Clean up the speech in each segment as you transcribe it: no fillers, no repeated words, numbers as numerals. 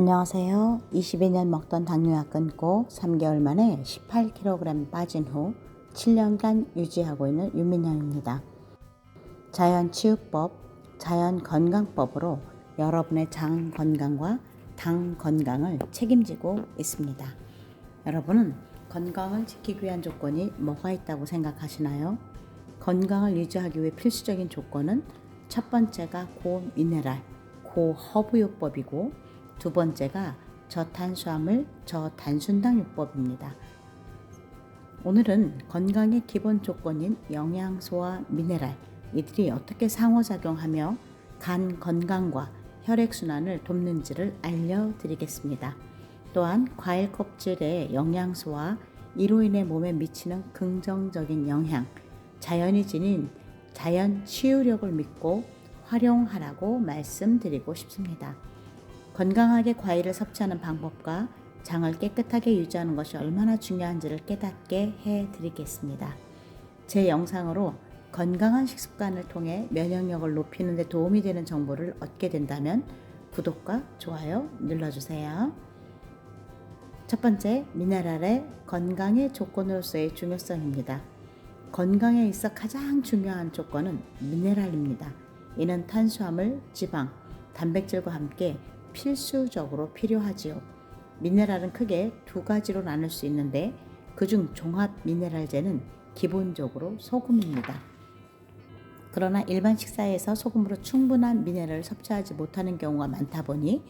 안녕하세요. 22년 먹던 당뇨약 끊고 3개월 만에 18kg 빠진 후 7년간 유지하고 있는 윤민영입니다. 자연치유법, 자연건강법으로 여러분의 장 건강과 당 건강을 책임지고 있습니다. 여러분은 건강을 지키기 위한 조건이 뭐가 있다고 생각하시나요? 건강을 유지하기 위해 필수적인 조건은 첫 번째가 고미네랄, 고허브요법이고 두 번째가 저탄수화물, 저단순당요법입니다. 오늘은 건강의 기본 조건인 영양소와 미네랄, 이들이 어떻게 상호작용하며 간 건강과 혈액순환을 돕는지를 알려드리겠습니다. 또한 과일 껍질의 영양소와 이로 인해 몸에 미치는 긍정적인 영향, 자연이 지닌 자연 치유력을 믿고 활용하라고 말씀드리고 싶습니다. 건강하게 과일을 섭취하는 방법과 장을 깨끗하게 유지하는 것이 얼마나 중요한지를 깨닫게 해드리겠습니다. 제 영상으로 건강한 식습관을 통해 면역력을 높이는 데 도움이 되는 정보를 얻게 된다면 구독과 좋아요 눌러주세요. 첫 번째, 미네랄의 건강의 조건으로서의 중요성입니다. 건강에 있어 가장 중요한 조건은 미네랄입니다. 이는 탄수화물, 지방, 단백질과 함께 필수적으로 필요하지요. 미네랄은 크게 두 가지로 나눌 수 있는데 그중 종합 미네랄제는 기본적으로 소금입니다. 그러나 일반 식사에서 소금으로 충분한 미네랄을 섭취하지 못하는 경우가 많다 보니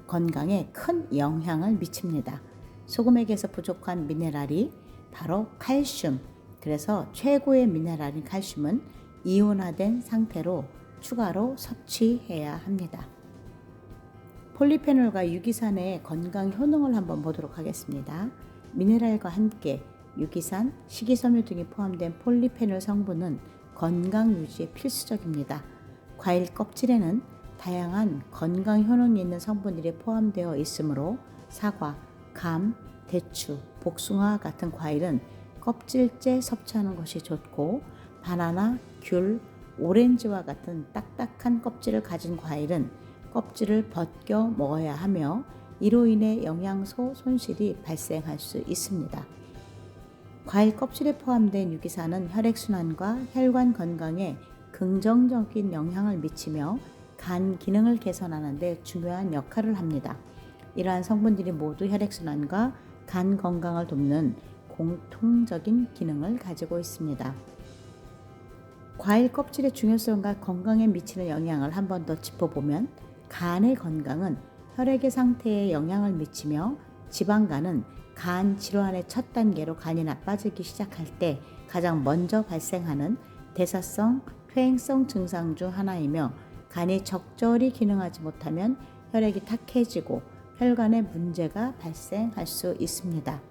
건강에 큰 영향을 미칩니다. 소금액에서 부족한 미네랄이 바로 칼슘, 그래서 최고의 미네랄인 칼슘은 이온화된 상태로 추가로 섭취해야 합니다. 폴리페놀과 유기산의 건강 효능을 한번 보도록 하겠습니다. 미네랄과 함께 유기산, 식이섬유 등이 포함된 폴리페놀 성분은 건강 유지에 필수적입니다. 과일 껍질에는 다양한 건강 효능이 있는 성분들이 포함되어 있으므로 사과, 감, 대추, 복숭아 같은 과일은 껍질째 섭취하는 것이 좋고 바나나, 귤, 오렌지와 같은 딱딱한 껍질을 가진 과일은 껍질을 벗겨 먹어야 하며 이로 인해 영양소 손실이 발생할 수 있습니다. 과일 껍질에 포함된 유기산은 혈액순환과 혈관 건강에 긍정적인 영향을 미치며 간 기능을 개선하는 데 중요한 역할을 합니다. 이러한 성분들이 모두 혈액순환과 간 건강을 돕는 공통적인 기능을 가지고 있습니다. 과일 껍질의 중요성과 건강에 미치는 영향을 한 번 더 짚어보면 간의 건강은 혈액의 상태에 영향을 미치며 지방간은 간 질환의 첫 단계로 간이 나빠지기 시작할 때 가장 먼저 발생하는 대사성, 퇴행성 증상 중 하나이며 간이 적절히 기능하지 못하면 혈액이 탁해지고 혈관에 문제가 발생할 수 있습니다.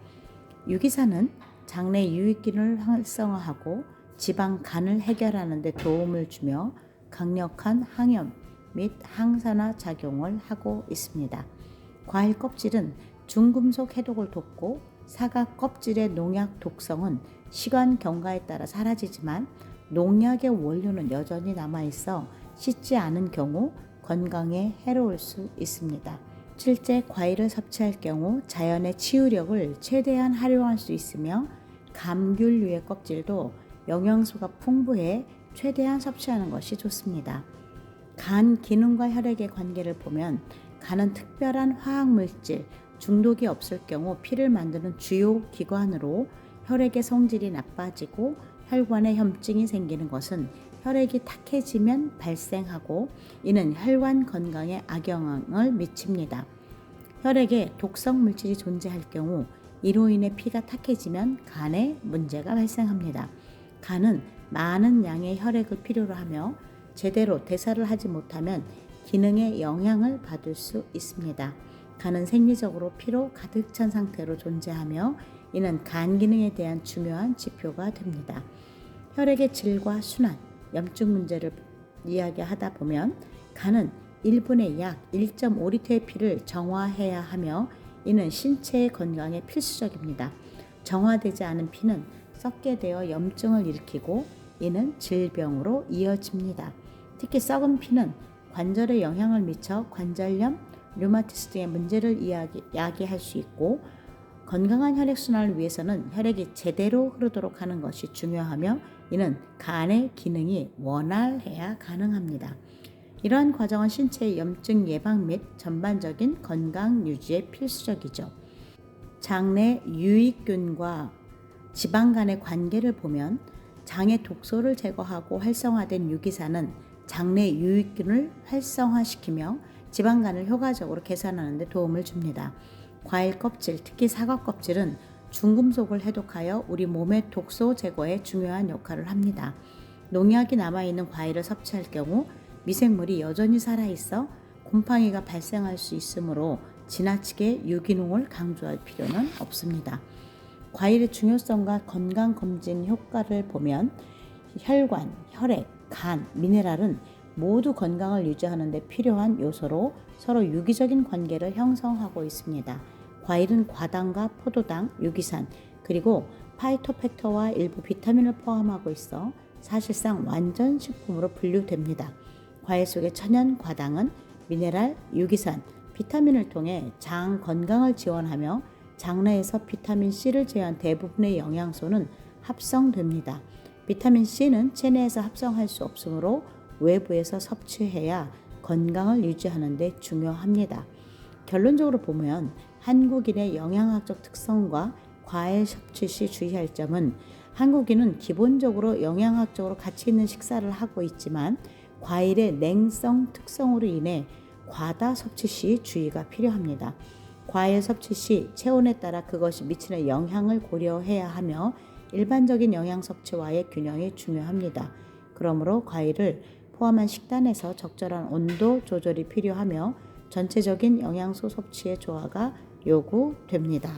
유기산은 장내 유익균을 활성화하고 지방 간을 해결하는 데 도움을 주며 강력한 항염 및 항산화 작용을 하고 있습니다. 과일 껍질은 중금속 해독을 돕고 사과 껍질의 농약 독성은 시간 경과에 따라 사라지지만 농약의 원료는 여전히 남아있어 씻지 않은 경우 건강에 해로울 수 있습니다. 실제 과일을 섭취할 경우 자연의 치유력을 최대한 활용할 수 있으며 감귤류의 껍질도 영양소가 풍부해 최대한 섭취하는 것이 좋습니다. 간 기능과 혈액의 관계를 보면 간은 특별한 화학물질, 중독이 없을 경우 피를 만드는 주요 기관으로 혈액의 성질이 나빠지고 혈관에 염증이 생기는 것은 혈액이 탁해지면 발생하고 이는 혈관 건강에 악영향을 미칩니다. 혈액에 독성 물질이 존재할 경우 이로 인해 피가 탁해지면 간에 문제가 발생합니다. 간은 많은 양의 혈액을 필요로 하며 제대로 대사를 하지 못하면 기능에 영향을 받을 수 있습니다. 간은 생리적으로 피로 가득 찬 상태로 존재하며 이는 간 기능에 대한 중요한 지표가 됩니다. 혈액의 질과 순환, 염증 문제를 이야기하다 보면 간은 1분에 약 1.5리터의 피를 정화해야 하며 이는 신체의 건강에 필수적입니다. 정화되지 않은 피는 썩게 되어 염증을 일으키고 이는 질병으로 이어집니다. 특히 썩은 피는 관절에 영향을 미쳐 관절염, 류마티스 등의 문제를 야기할 수 있고, 건강한 혈액순환을 위해서는 혈액이 제대로 흐르도록 하는 것이 중요하며, 이는 간의 기능이 원활해야 가능합니다. 이러한 과정은 신체의 염증 예방 및 전반적인 건강 유지에 필수적이죠. 장내 유익균과 지방 간의 관계를 보면, 장의 독소를 제거하고 활성화된 유기산은 장내 유익균을 활성화시키며 지방간을 효과적으로 개선하는 데 도움을 줍니다. 과일 껍질, 특히 사과 껍질은 중금속을 해독하여 우리 몸의 독소 제거에 중요한 역할을 합니다. 농약이 남아있는 과일을 섭취할 경우 미생물이 여전히 살아있어 곰팡이가 발생할 수 있으므로 지나치게 유기농을 강조할 필요는 없습니다. 과일의 중요성과 건강검진 효과를 보면 혈관, 혈액, 간, 미네랄은 모두 건강을 유지하는 데 필요한 요소로 서로 유기적인 관계를 형성하고 있습니다. 과일은 과당과 포도당, 유기산, 그리고 파이토팩터와 일부 비타민을 포함하고 있어 사실상 완전 식품으로 분류됩니다. 과일 속의 천연 과당은 미네랄, 유기산, 비타민을 통해 장 건강을 지원하며 장내에서 비타민C를 제외한 대부분의 영양소는 합성됩니다. 비타민C는 체내에서 합성할 수 없으므로 외부에서 섭취해야 건강을 유지하는 데 중요합니다. 결론적으로 보면 한국인의 영양학적 특성과 과일 섭취 시 주의할 점은, 한국인은 기본적으로 영양학적으로 가치 있는 식사를 하고 있지만 과일의 냉성 특성으로 인해 과다 섭취 시 주의가 필요합니다. 과일 섭취 시 체온에 따라 그것이 미치는 영향을 고려해야 하며 일반적인 영양 섭취와의 균형이 중요합니다. 그러므로 과일을 포함한 식단에서 적절한 온도 조절이 필요하며 전체적인 영양소 섭취의 조화가 요구됩니다.